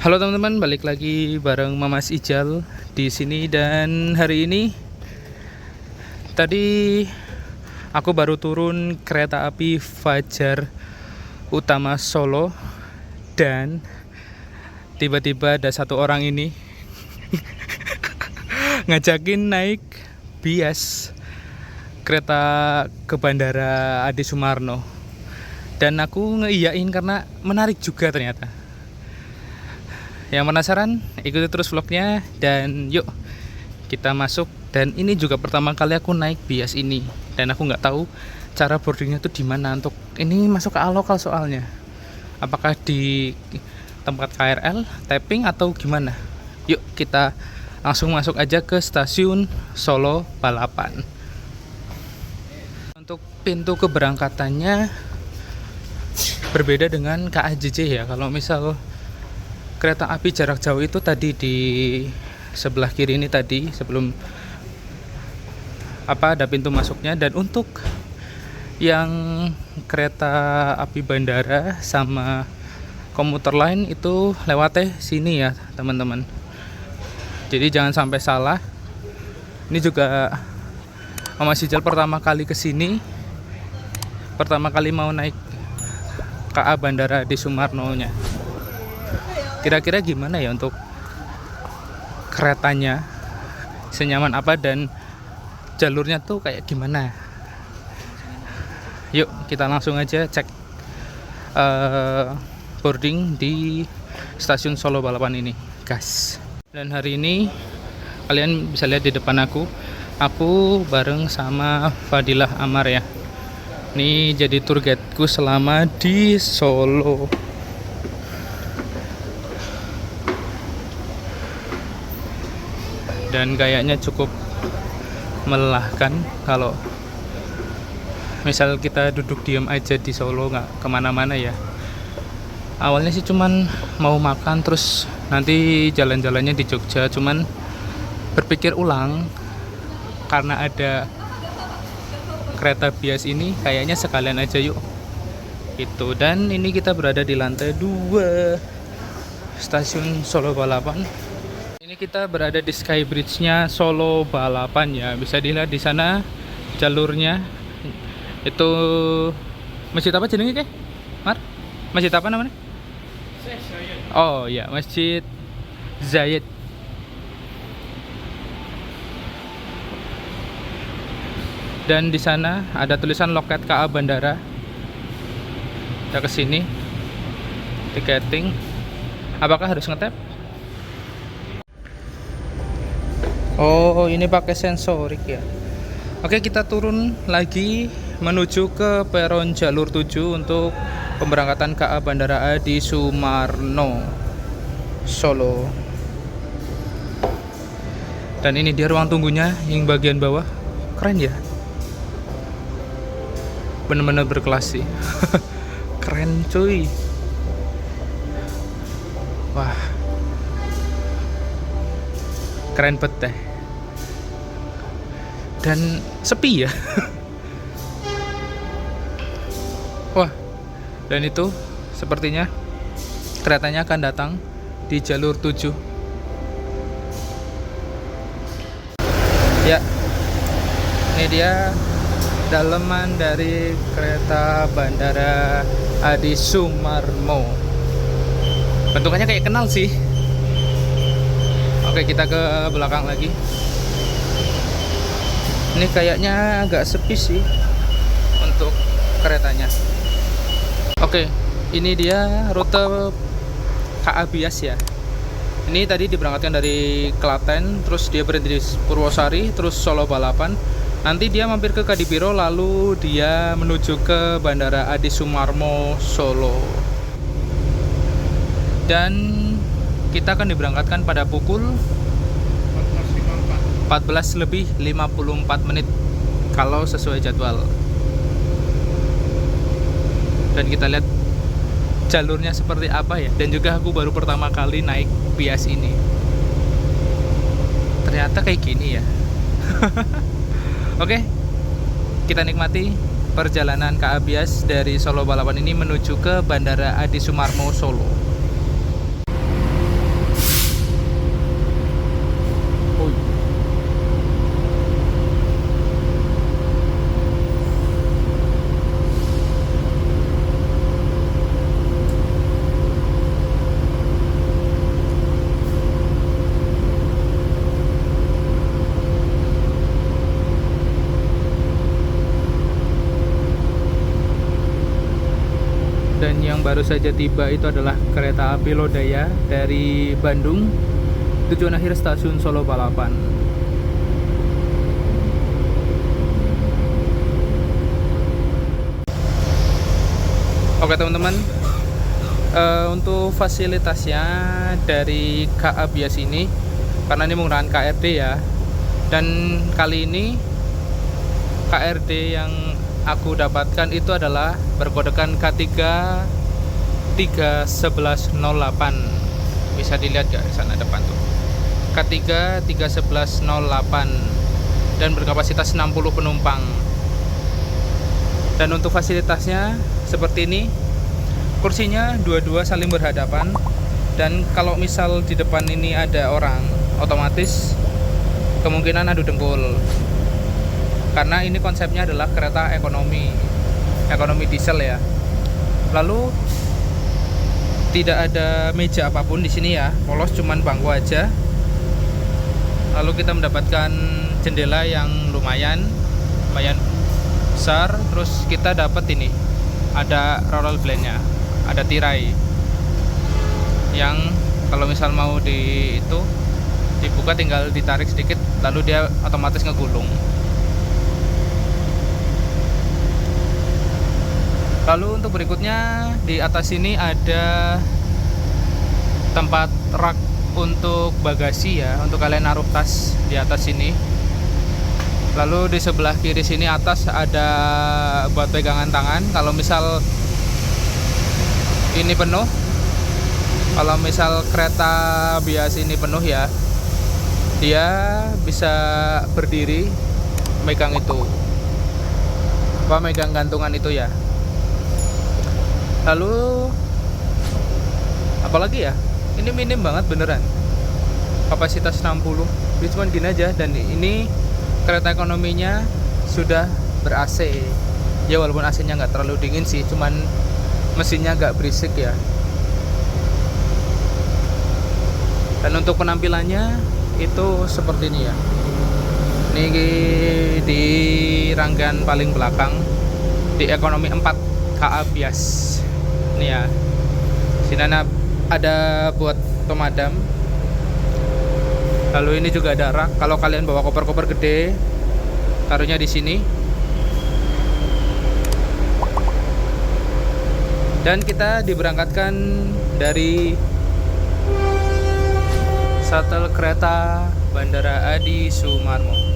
Halo teman-teman, balik lagi bareng Mamas Ijal di sini. Dan hari ini tadi aku baru turun kereta api Fajar Utama Solo, dan tiba-tiba ada satu orang ini ngajakin naik bias kereta ke Bandara Adi Sumarno, dan aku ngeiyain karena menarik juga ternyata. Yang penasaran, ikuti terus vlognya dan yuk kita masuk. Dan ini juga pertama kali aku naik bias ini, dan aku nggak tahu cara boardingnya tuh di mana. Untuk ini masuk ke lokal soalnya, apakah di tempat KRL, tapping atau gimana? Yuk kita langsung masuk aja ke stasiun Solo Balapan. Untuk pintu keberangkatannya berbeda dengan KAJJ ya. Kalau misal kereta api jarak jauh itu tadi di sebelah kiri ini tadi, sebelum ada pintu masuknya. Dan untuk yang kereta api bandara sama komuter lain itu lewatnya sini ya teman-teman. Jadi jangan sampai salah. Ini juga Mama Sijal pertama kali kesini, pertama kali mau naik KA Bandara Adi Sumarno nya. Kira-kira gimana ya untuk keretanya, senyaman apa dan jalurnya tuh kayak gimana? Yuk kita langsung aja cek boarding di stasiun Solo Balapan ini, gas. Dan hari ini kalian bisa lihat di depan aku bareng sama Fadilah Amar ya. Ini jadi tour guide-ku selama di Solo. Dan kayaknya cukup melelahkan kalau misal kita duduk diam aja di Solo, nggak kemana-mana ya. Awalnya sih cuman mau makan, terus nanti jalan-jalannya di Jogja. Cuman berpikir ulang, karena ada kereta bias ini, kayaknya sekalian aja yuk itu. Dan ini kita berada di lantai 2 stasiun Solo Balapan. Ini kita berada di Skybridge-nya Solo Balapan ya. Bisa dilihat di sana jalurnya. Itu masjid apa jenenge, Mar? Masjid apa namanya? Oh ya, Masjid Zayed. Dan di sana ada tulisan loket KA Bandara. Kita ke sini. Tiketing. Apakah harus ngetap? Oh, ini pakai sensorik ya. Oke, kita turun lagi menuju ke peron jalur 7 untuk pemberangkatan KA Bandara Adi Sumarno Solo. Dan ini dia ruang tunggunya yang bagian bawah. Keren ya, bener-bener berkelas sih. Keren cuy. Wah, keren banget deh. Dan sepi ya. Wah, dan itu sepertinya keretanya akan datang di jalur 7 ya. Ini dia daleman dari kereta Bandara Adi Sumarmo. Bentukannya kayak kenal sih. Oke, kita ke belakang lagi. Ini kayaknya agak sepi sih untuk keretanya. Oke, ini dia rute KA Bias ya. Ini tadi diberangkatkan dari Klaten, terus dia berhenti di Purwosari, terus Solo Balapan. Nanti dia mampir ke Kadipiro, lalu dia menuju ke Bandara Adi Sumarmo Solo. Dan kita akan diberangkatkan pada pukul 14:54 kalau sesuai jadwal. Dan kita lihat jalurnya seperti apa ya. Dan juga aku baru pertama kali naik bias ini. Ternyata kayak gini ya. Oke, kita nikmati perjalanan KA Bias dari Solo Balapan ini menuju ke Bandara Adi Sumarmo Solo. yang baru saja tiba itu adalah kereta api Lodaya dari Bandung, tujuan akhir stasiun Solo Balapan. Oke teman-teman, untuk fasilitasnya dari KA Bias ini, karena ini menggunakan KRD ya, dan kali ini KRD yang aku dapatkan itu adalah berkodekan K3 31108. Bisa dilihat ya di sana depan tuh, K3 31108, dan berkapasitas 60 penumpang. Dan untuk fasilitasnya seperti ini, kursinya dua-dua saling berhadapan, dan kalau misal di depan ini ada orang, otomatis kemungkinan adu dengkul, karena ini konsepnya adalah kereta ekonomi diesel ya. Lalu tidak ada meja apapun di sini ya, polos cuman bangku aja. Lalu kita mendapatkan jendela yang lumayan besar. Terus kita dapat ini, ada roller blade-nya, ada tirai yang kalau misal mau dibuka tinggal ditarik sedikit, lalu dia otomatis ngegulung. Lalu untuk berikutnya, di atas sini ada tempat rak untuk bagasi ya, untuk kalian naruh tas di atas sini. Lalu di sebelah kiri sini atas ada buat pegangan tangan. Kalau misal ini penuh, kalau misal kereta bias ini penuh ya, dia bisa berdiri megang megang gantungan itu ya. Lalu apalagi ya, ini minim banget beneran, kapasitas 60. Dia cuma gini aja, dan ini kereta ekonominya sudah ber-AC ya, walaupun AC-nya nggak terlalu dingin sih, cuman mesinnya agak berisik ya. Dan untuk penampilannya itu seperti ini ya. Ini di rangkaian paling belakang, di ekonomi 4 KA Bias ini ya. Sini ada buat pemadam. Lalu ini juga ada rak, kalau kalian bawa koper-koper gede, taruhnya di sini. Dan kita diberangkatkan dari shuttle kereta Bandara Adi Sumarmo.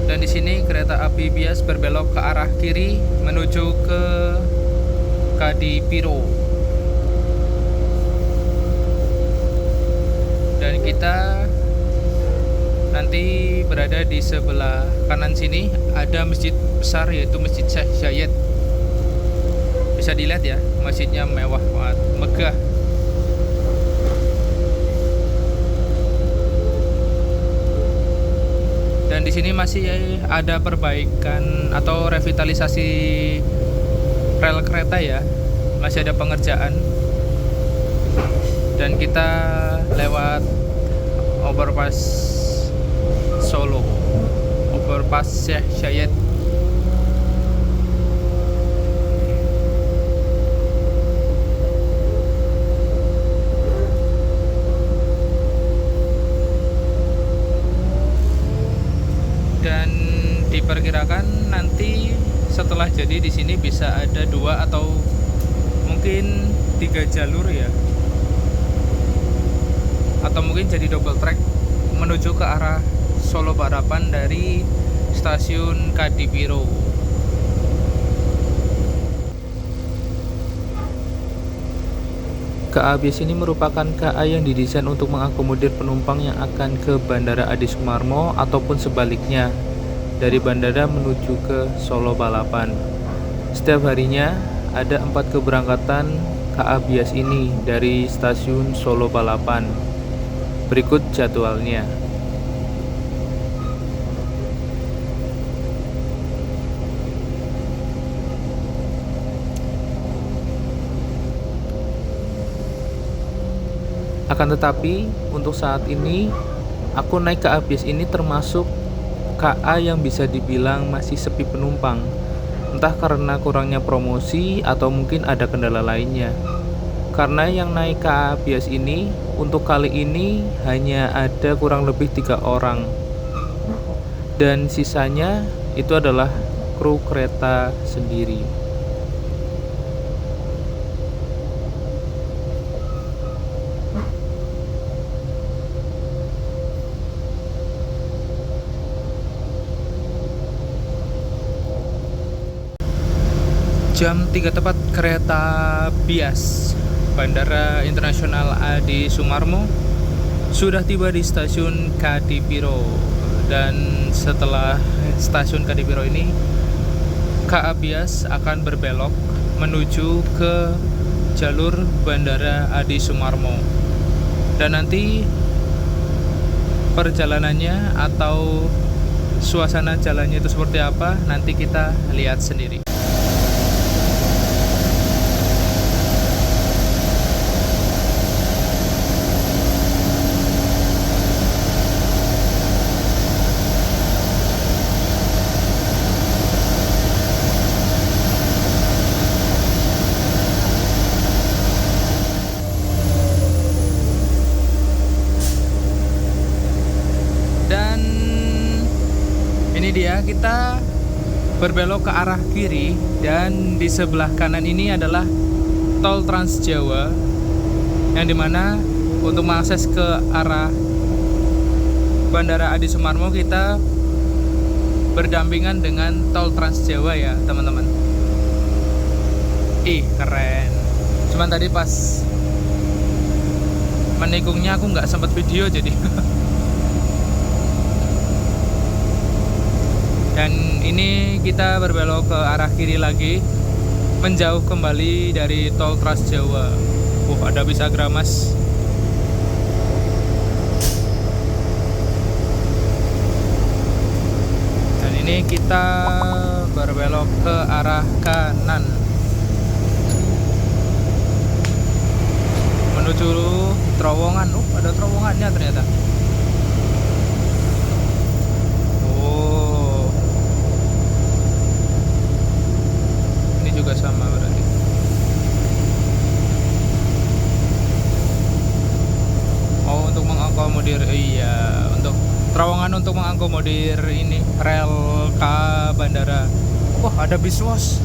Dan di sini kereta api bias berbelok ke arah kiri menuju ke Kadipiro. Dan kita nanti berada di sebelah kanan sini, ada masjid besar yaitu Masjid Syekh Zayed. Bisa dilihat ya, masjidnya mewah banget, megah. Dan di sini masih ada perbaikan atau revitalisasi rel kereta ya, masih ada pengerjaan. Dan kita lewat overpass Solo, overpass Syekh Zayed. Dan diperkirakan nanti setelah jadi di sini bisa ada 2 atau mungkin 3 jalur ya, atau mungkin jadi double track menuju ke arah Solo Balapan dari stasiun Kadipiro. KA Bias ini merupakan KA yang didesain untuk mengakomodir penumpang yang akan ke Bandara Adi Sumarmo ataupun sebaliknya dari bandara menuju ke Solo Balapan. Setiap harinya ada 4 keberangkatan KA Bias ini dari stasiun Solo Balapan. Berikut jadwalnya. Akan tetapi untuk saat ini aku naik KA Bias ini termasuk KA yang bisa dibilang masih sepi penumpang. Entah karena kurangnya promosi atau mungkin ada kendala lainnya. Karena yang naik KA Bias ini untuk kali ini hanya ada kurang lebih 3 orang. Dan sisanya itu adalah kru kereta sendiri. Jam 3 tepat kereta Bias Bandara Internasional Adi Sumarmo sudah tiba di stasiun Kadipiro. Dan setelah stasiun Kadipiro ini, KA Bias akan berbelok menuju ke jalur Bandara Adi Sumarmo. Dan nanti perjalanannya atau suasana jalannya itu seperti apa, nanti kita lihat sendiri. Dan ini dia, kita berbelok ke arah kiri, dan di sebelah kanan ini adalah tol Trans Jawa, yang dimana untuk mengakses ke arah Bandara Adi Sumarmo kita berdampingan dengan tol Trans Jawa ya teman-teman. Ih, keren. Cuman tadi pas menikungnya aku nggak sempat video jadi. Dan ini kita berbelok ke arah kiri lagi, menjauh kembali dari tol Trans Jawa. Ada bis Agramas. Dan ini kita berbelok ke arah kanan menuju terowongan. Ada terowongannya ternyata. Juga sama berarti. Untuk mengakomodir, iya, untuk terowongan untuk mengakomodir ini rel ke bandara. Ada bis WOS.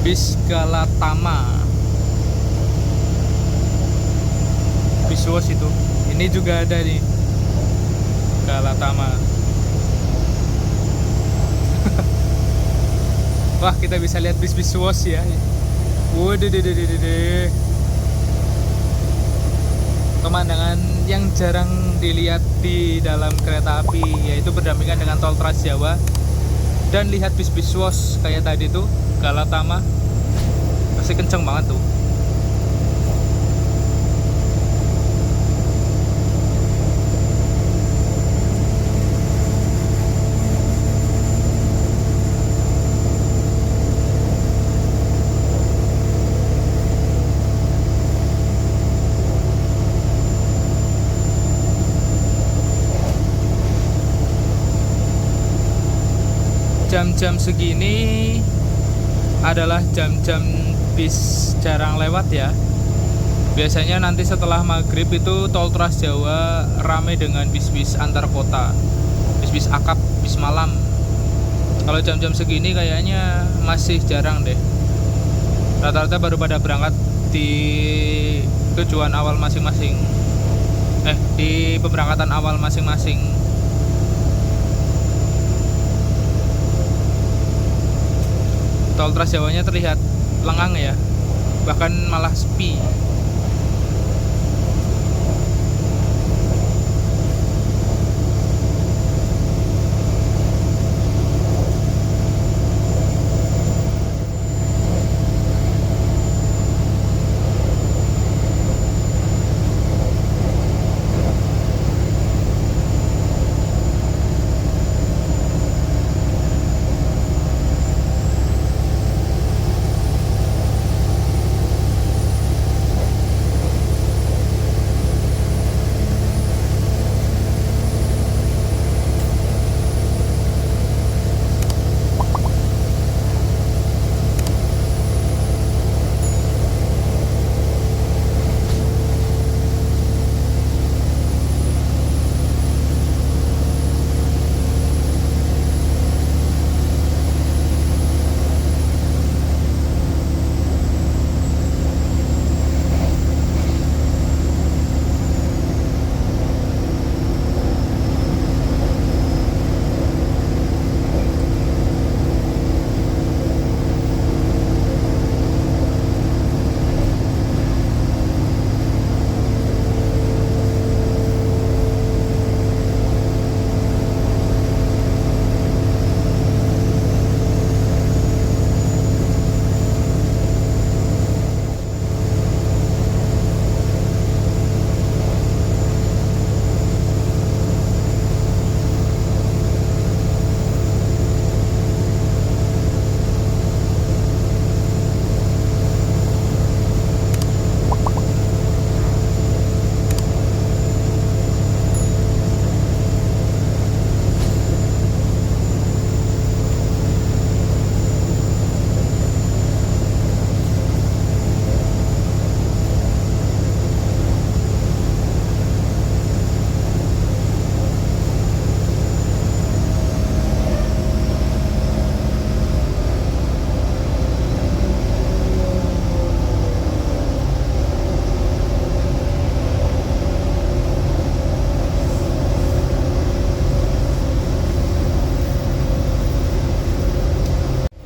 Bis Galatama. Bis WOS itu. Ini juga ada nih. Galatama. Wah, kita bisa lihat bis-bis WOS ya. Waduh, pemandangan yang jarang dilihat di dalam kereta api, yaitu berdampingan dengan tol Trans Jawa. Dan lihat bis-bis WOS kayak tadi tuh, Galatama, masih kenceng banget tuh. Jam-jam segini adalah jam-jam bis jarang lewat ya. Biasanya nanti setelah maghrib itu tol Trans Jawa ramai dengan bis-bis antar kota, bis-bis akap, bis malam. Kalau jam-jam segini kayaknya masih jarang deh. Rata-rata baru pada berangkat di tujuan awal masing-masing. Di pemberangkatan awal masing-masing. Tol Trans Jawanya terlihat lengang ya, bahkan malah sepi.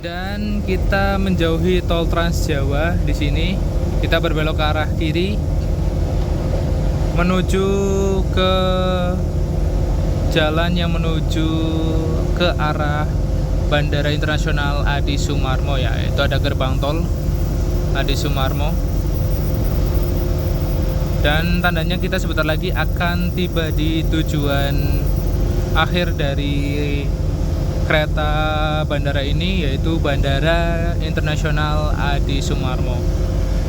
Dan kita menjauhi tol Trans Jawa di sini. Kita berbelok ke arah kiri menuju ke jalan yang menuju ke arah Bandara Internasional Adi Sumarmo ya. Itu ada gerbang tol Adi Sumarmo. Dan tandanya kita sebentar lagi akan tiba di tujuan akhir dari kereta bandara ini, yaitu Bandara Internasional Adi Sumarmo.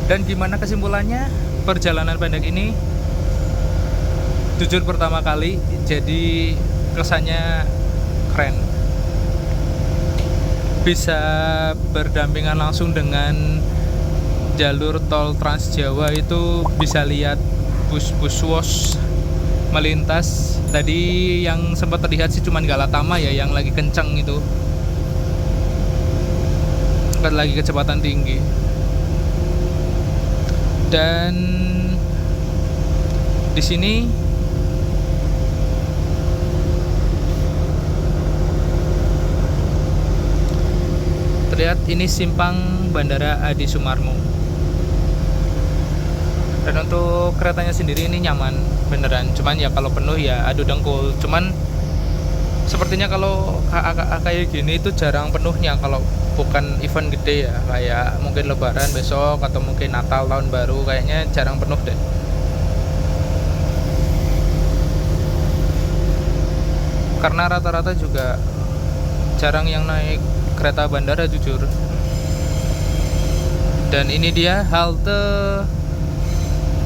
Dan gimana kesimpulannya perjalanan pendek ini? Jujur pertama kali, jadi kesannya keren. Bisa berdampingan langsung dengan jalur tol Trans Jawa, itu bisa lihat bus-bus WOS melintas. Tadi yang sempat terlihat sih cuman Galatama ya yang lagi kencang itu, lagi kecepatan tinggi. Dan di sini terlihat ini simpang Bandara Adi Sumarmo. Dan untuk keretanya sendiri ini nyaman beneran, cuman ya kalau penuh ya adu dengkul. Cuman sepertinya kalau kayak gini itu jarang penuhnya kalau bukan event gede ya, kayak mungkin Lebaran besok atau mungkin Natal tahun baru, kayaknya jarang penuh deh. Karena rata-rata juga jarang yang naik kereta bandara jujur. Dan ini dia halte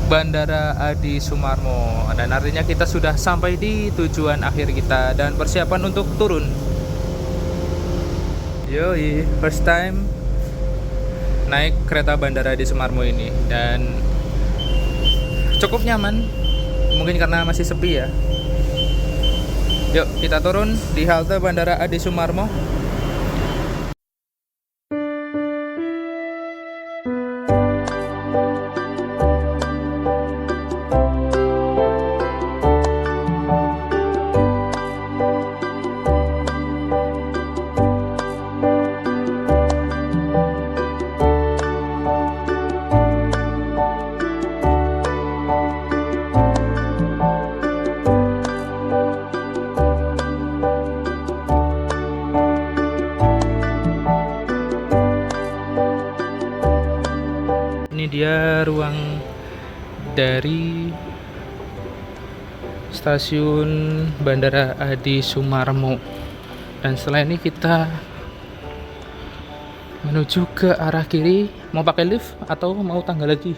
Bandara Adi Sumarmo, dan artinya kita sudah sampai di tujuan akhir kita dan persiapan untuk turun. Yoi, first time naik kereta Bandara Adi Sumarmo ini, dan cukup nyaman. Mungkin karena masih sepi ya. Yuk kita turun di halte Bandara Adi Sumarmo. dia ruang dari stasiun Bandara Adi Sumarmo. Dan setelah ini kita menuju ke arah kiri. Mau pakai lift atau mau tangga lagi?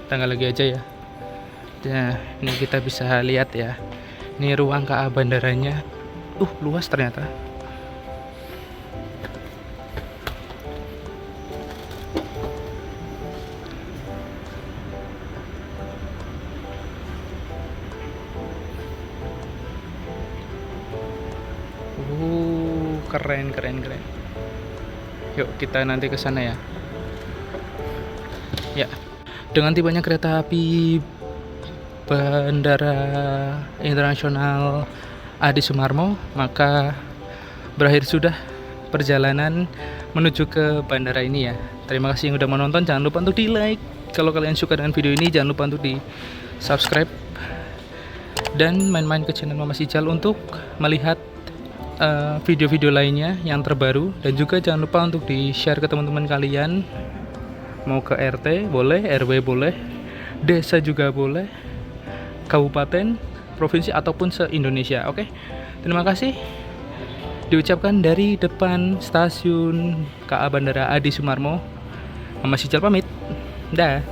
Tangga lagi aja ya. Nah, ini kita bisa lihat ya. Ini ruang KA bandaranya. Luas ternyata. Keren. Yuk kita nanti ke sana ya. Ya, dengan tibanya kereta api Bandara Internasional Adi Sumarmo, maka berakhir sudah perjalanan menuju ke bandara ini ya. Terima kasih yang udah menonton. Jangan lupa untuk di like. Kalau kalian suka dengan video ini, jangan lupa untuk di subscribe dan main-main ke channel Mama Sical untuk melihat video-video lainnya yang terbaru. Dan juga jangan lupa untuk di share ke teman-teman kalian. Mau ke RT boleh, RW boleh, desa juga boleh, kabupaten, provinsi ataupun se-Indonesia. Oke, terima kasih diucapkan dari depan stasiun KA Bandara Adi Sumarmo. Mama Sical pamit. Dah.